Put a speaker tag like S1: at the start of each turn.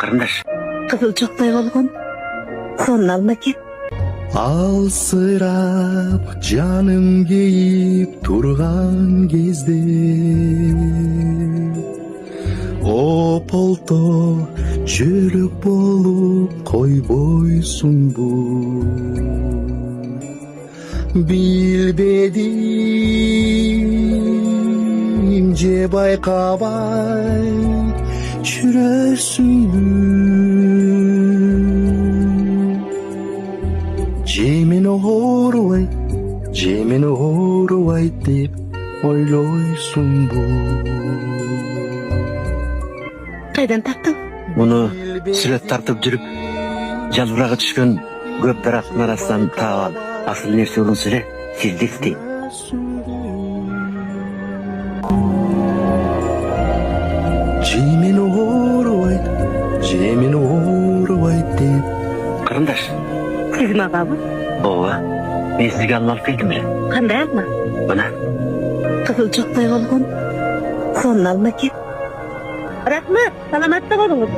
S1: Кырындаш.
S2: Кызыл чоктай болгон. Сонун алма кен.
S3: Алсырап жаным кейип турган кезде ополто жүрөк болуп койбойсуңбу билбедим же байкабай жүрөсүңбү Жемени оорубайт деп ойлойсуңбу
S2: Кайдан таптың?
S1: Муну сүрөт тартып жүрүп, жалбырагы түшкөн көп дарактын арасынан таап асыл нерсе болсо эле сизди издейм.
S3: Жемени оорубайт деп
S1: Кырындаш.
S2: Сиз магабы?
S1: Ооба. Мен сизге алып келдим эле.
S2: Кандай алма?
S1: Мына.
S2: Кызыл чоктай болгон. Сонун алма кен. Рахмат, саламатта болуңуз.